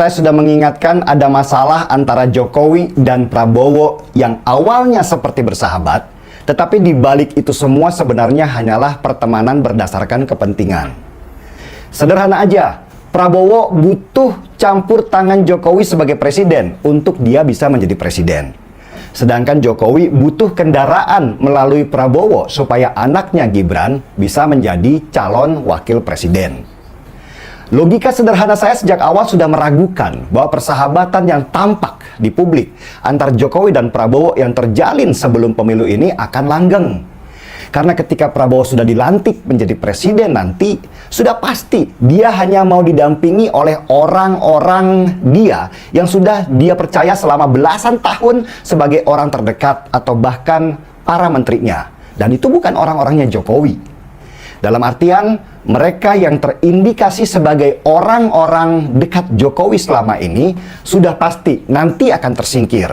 Saya sudah mengingatkan ada masalah antara Jokowi dan Prabowo yang awalnya seperti bersahabat, tetapi di balik itu semua sebenarnya hanyalah pertemanan berdasarkan kepentingan. Sederhana aja, Prabowo butuh campur tangan Jokowi sebagai presiden untuk dia bisa menjadi presiden. Sedangkan Jokowi butuh kendaraan melalui Prabowo supaya anaknya Gibran bisa menjadi calon wakil presiden. Logika sederhana saya sejak awal sudah meragukan bahwa persahabatan yang tampak di publik antar Jokowi dan Prabowo yang terjalin sebelum pemilu ini akan langgeng. Karena ketika Prabowo sudah dilantik menjadi presiden nanti, sudah pasti dia hanya mau didampingi oleh orang-orang dia yang sudah dia percaya selama belasan tahun sebagai orang terdekat atau bahkan para menterinya. Dan itu bukan orang-orangnya Jokowi. Dalam artian, mereka yang terindikasi sebagai orang-orang dekat Jokowi selama ini sudah pasti nanti akan tersingkir.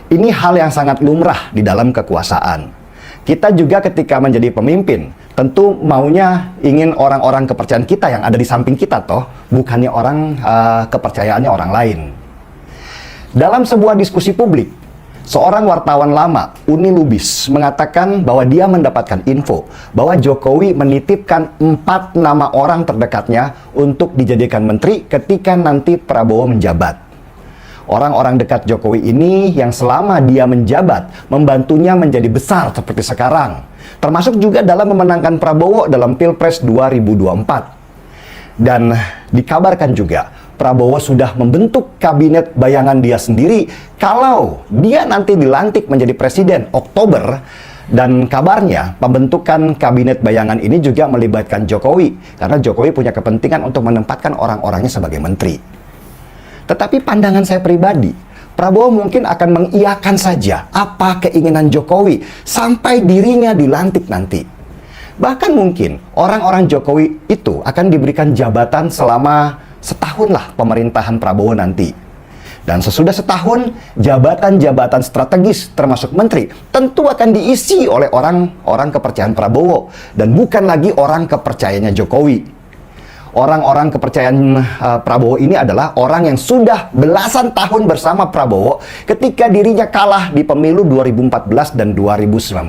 Ini hal yang sangat lumrah di dalam kekuasaan. Kita juga ketika menjadi pemimpin, tentu maunya ingin orang-orang kepercayaan kita yang ada di samping kita toh, bukannya kepercayaannya orang lain. Dalam sebuah diskusi publik, seorang wartawan lama, Uni Lubis, mengatakan bahwa dia mendapatkan info bahwa Jokowi menitipkan 4 nama orang terdekatnya untuk dijadikan menteri ketika nanti Prabowo menjabat. Orang-orang dekat Jokowi ini yang selama dia menjabat membantunya menjadi besar seperti sekarang, termasuk juga dalam memenangkan Prabowo dalam Pilpres 2024. Dan dikabarkan juga Prabowo sudah membentuk kabinet bayangan dia sendiri kalau dia nanti dilantik menjadi presiden Oktober, dan kabarnya pembentukan kabinet bayangan ini juga melibatkan Jokowi karena Jokowi punya kepentingan untuk menempatkan orang-orangnya sebagai menteri. Tetapi pandangan saya pribadi, Prabowo mungkin akan mengiyakan saja apa keinginan Jokowi sampai dirinya dilantik nanti. Bahkan mungkin orang-orang Jokowi itu akan diberikan jabatan selama setahun lah pemerintahan Prabowo nanti. Dan sesudah setahun, jabatan-jabatan strategis termasuk menteri tentu akan diisi oleh orang-orang kepercayaan Prabowo dan bukan lagi orang kepercayaannya Jokowi. Orang-orang kepercayaan Prabowo ini adalah orang yang sudah belasan tahun bersama Prabowo ketika dirinya kalah di pemilu 2014 dan 2019.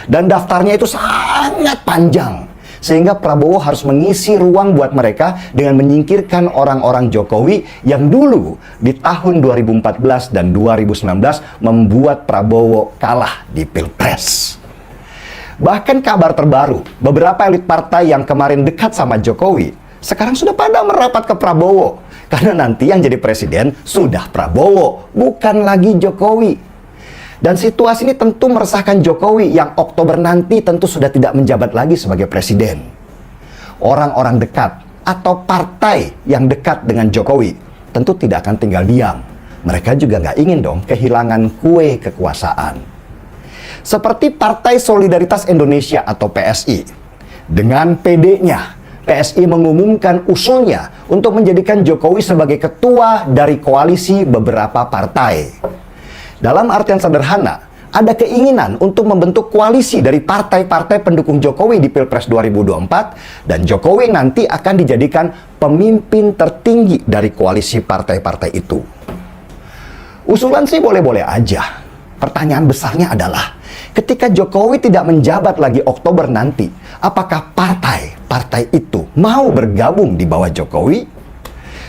Dan daftarnya itu sangat panjang. Sehingga Prabowo harus mengisi ruang buat mereka dengan menyingkirkan orang-orang Jokowi yang dulu di tahun 2014 dan 2019 membuat Prabowo kalah di Pilpres. Bahkan kabar terbaru, beberapa elit partai yang kemarin dekat sama Jokowi sekarang sudah pada merapat ke Prabowo. Karena nanti yang jadi presiden sudah Prabowo, bukan lagi Jokowi. Dan situasi ini tentu meresahkan Jokowi yang Oktober nanti tentu sudah tidak menjabat lagi sebagai presiden. Orang-orang dekat atau partai yang dekat dengan Jokowi tentu tidak akan tinggal diam. Mereka juga nggak ingin dong kehilangan kue kekuasaan. Seperti Partai Solidaritas Indonesia atau PSI. Dengan PD-nya, PSI mengumumkan usulnya untuk menjadikan Jokowi sebagai ketua dari koalisi beberapa partai. Dalam artian sederhana, ada keinginan untuk membentuk koalisi dari partai-partai pendukung Jokowi di Pilpres 2024 dan Jokowi nanti akan dijadikan pemimpin tertinggi dari koalisi partai-partai itu. Usulan sih boleh-boleh aja. Pertanyaan besarnya adalah, ketika Jokowi tidak menjabat lagi Oktober nanti, apakah partai-partai itu mau bergabung di bawah Jokowi?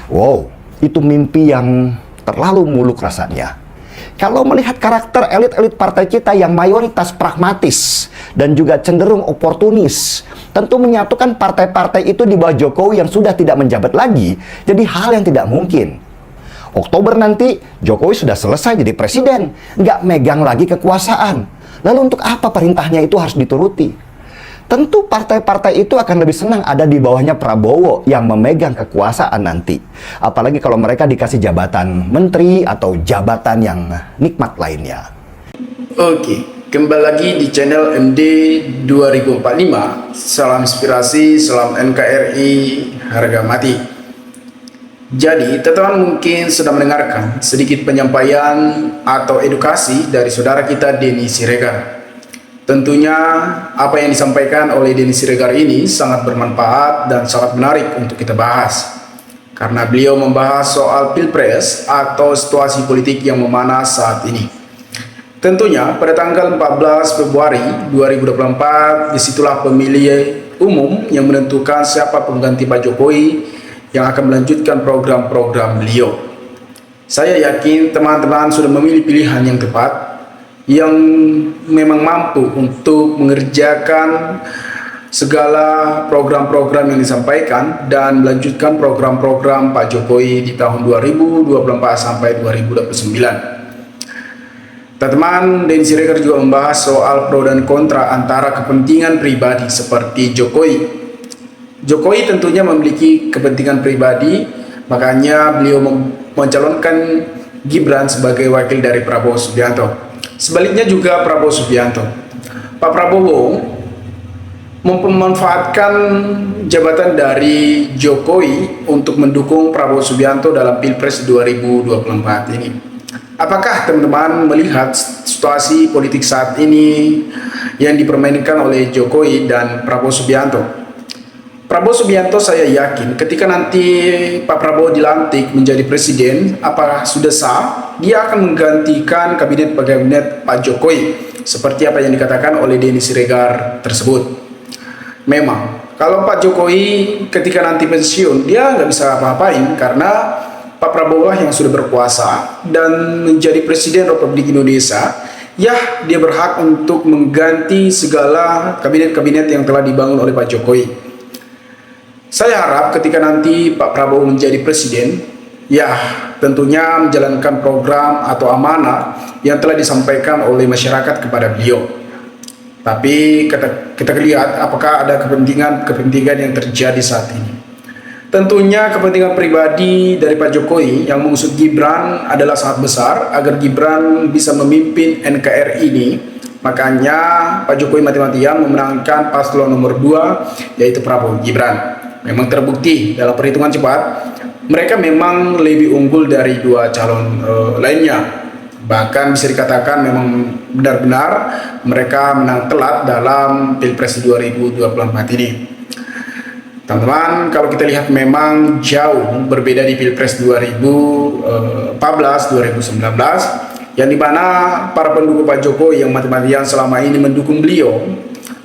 Wow, itu mimpi yang terlalu muluk rasanya. Kalau melihat karakter elit-elit partai kita yang mayoritas pragmatis dan juga cenderung oportunis, tentu menyatukan partai-partai itu di bawah Jokowi yang sudah tidak menjabat lagi, jadi hal yang tidak mungkin. Oktober nanti, Jokowi sudah selesai jadi presiden, nggak megang lagi kekuasaan. Lalu untuk apa perintahnya itu harus dituruti? Tentu partai-partai itu akan lebih senang ada di bawahnya Prabowo yang memegang kekuasaan nanti. Apalagi kalau mereka dikasih jabatan menteri atau jabatan yang nikmat lainnya. Oke, kembali lagi di channel MD 2045. Salam inspirasi, salam NKRI, harga mati. Jadi, teman-teman mungkin sudah mendengarkan sedikit penyampaian atau edukasi dari saudara kita Denny Siregar. Tentunya apa yang disampaikan oleh Denny Siregar ini sangat bermanfaat dan sangat menarik untuk kita bahas. karena beliau membahas soal Pilpres atau situasi politik yang memanas saat ini. Tentunya pada tanggal 14 Februari 2024 disitulah pemilihan umum yang menentukan siapa pengganti Pak Jokowi yang akan melanjutkan program-program beliau. Saya yakin teman-teman sudah memilih pilihan yang tepat, yang memang mampu untuk mengerjakan segala program-program yang disampaikan dan melanjutkan program-program Pak Jokowi di tahun 2024 sampai 2029. Teman-teman, Denny Siregar juga membahas soal pro dan kontra antara kepentingan pribadi seperti Jokowi. Jokowi tentunya memiliki kepentingan pribadi, makanya beliau mencalonkan Gibran sebagai wakil dari Prabowo Subianto. Sebaliknya juga Prabowo Subianto. Pak Prabowo memanfaatkan jabatan dari Jokowi untuk mendukung Prabowo Subianto dalam Pilpres 2024 ini. Apakah teman-teman melihat situasi politik saat ini yang dipermainkan oleh Jokowi dan Prabowo Subianto? Prabowo Subianto saya yakin ketika nanti Pak Prabowo dilantik menjadi presiden, apakah sudah sah, dia akan menggantikan kabinet Pak Jokowi seperti apa yang dikatakan oleh Denny Siregar tersebut. Memang kalau Pak Jokowi ketika nanti pensiun, dia nggak bisa apa-apain karena Pak Prabowo lah yang sudah berkuasa dan menjadi Presiden Republik Indonesia. Ya, dia berhak untuk mengganti segala kabinet-kabinet yang telah dibangun oleh Pak Jokowi. Saya harap ketika nanti Pak Prabowo menjadi Presiden, ya tentunya menjalankan program atau amanah yang telah disampaikan oleh masyarakat kepada beliau. Tapi kita lihat apakah ada kepentingan yang terjadi saat ini. Tentunya kepentingan pribadi dari Pak Jokowi yang mengusung Gibran adalah sangat besar agar Gibran bisa memimpin NKRI ini. Makanya Pak Jokowi mati-matian memenangkan paslon nomor 2 yaitu Prabowo Gibran. Memang terbukti dalam perhitungan cepat mereka memang lebih unggul dari dua calon lainnya. Bahkan bisa dikatakan memang benar-benar mereka menang telak dalam Pilpres 2024 ini. Teman-teman, kalau kita lihat memang jauh berbeda di Pilpres 2014-2019, yang dimana para pendukung Pak Jokowi yang mati-matian selama ini mendukung beliau,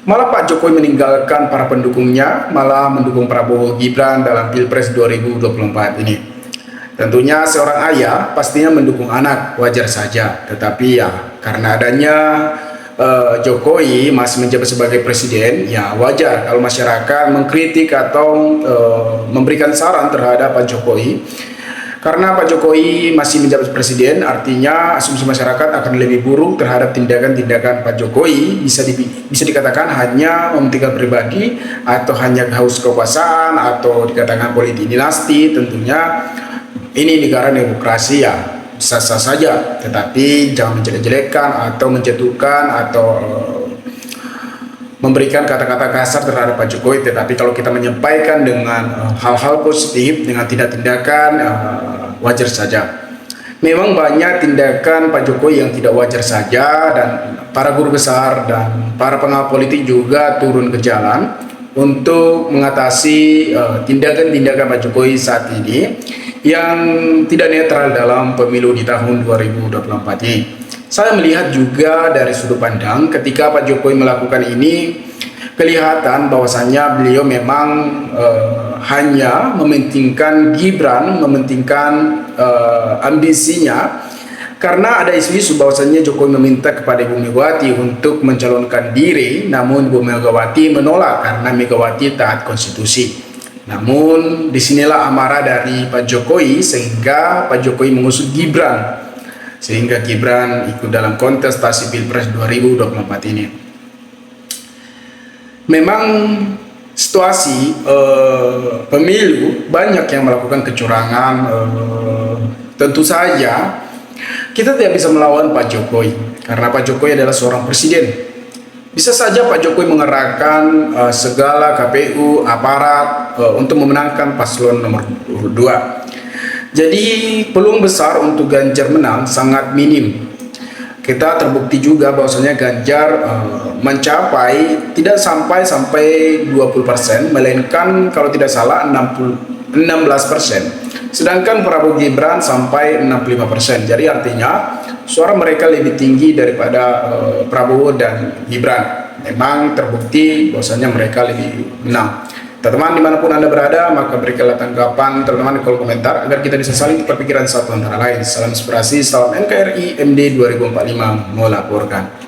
malah Pak Jokowi meninggalkan para pendukungnya, malah mendukung Prabowo Gibran dalam Pilpres 2024 ini. Tentunya seorang ayah pastinya mendukung anak, wajar saja. Tetapi ya karena adanya Jokowi masih menjabat sebagai presiden, ya wajar kalau masyarakat mengkritik atau memberikan saran terhadap Pak Jokowi. Karena Pak Jokowi masih menjabat presiden, artinya asumsi masyarakat akan lebih buruk terhadap tindakan-tindakan Pak Jokowi. Bisa dikatakan hanya mementingkan pribadi atau hanya haus kekuasaan atau dikatakan politik dinasti. Tentunya ini negara demokrasi ya. Sah-sah saja, tetapi jangan menjelek-jelekan atau menjatuhkan atau memberikan kata-kata kasar terhadap Pak Jokowi. Tetapi kalau kita menyampaikan dengan hal-hal positif, dengan tindakan wajar saja. Memang banyak tindakan Pak Jokowi yang tidak wajar saja, dan para guru besar dan para pengawal politik juga turun ke jalan untuk mengatasi tindakan-tindakan Pak Jokowi saat ini yang tidak netral dalam pemilu di tahun 2024 ini. Saya melihat juga dari sudut pandang ketika Pak Jokowi melakukan ini, kelihatan bahwasannya beliau memang hanya mementingkan Gibran, mementingkan ambisinya, karena ada isu-isu bahwasannya Jokowi meminta kepada Ibu Megawati untuk mencalonkan diri, namun Ibu Megawati menolak karena Megawati taat konstitusi. Namun disinilah amarah dari Pak Jokowi sehingga Pak Jokowi mengusung Gibran, sehingga Gibran ikut dalam kontestasi Pilpres 2024 ini. Memang situasi pemilu banyak yang melakukan kecurangan. Tentu saja kita tidak bisa melawan Pak Jokowi karena Pak Jokowi adalah seorang presiden. Bisa saja Pak Jokowi mengerahkan segala KPU, aparat untuk memenangkan paslon nomor 2. Jadi peluang besar untuk Ganjar menang sangat minim. Kita terbukti juga bahwasanya Ganjar mencapai tidak sampai 20%, melainkan kalau tidak salah 16%. Sedangkan Prabowo Gibran sampai 65%. Jadi artinya suara mereka lebih tinggi daripada Prabowo dan Gibran. Memang terbukti bahwasanya mereka lebih menang. Teman-teman dimanapun Anda berada, maka berikanlah tanggapan teman-teman di kolom komentar agar kita bisa saling berpikiran satu antara lain. Salam inspirasi, salam NKRI MD 2045 melaporkan.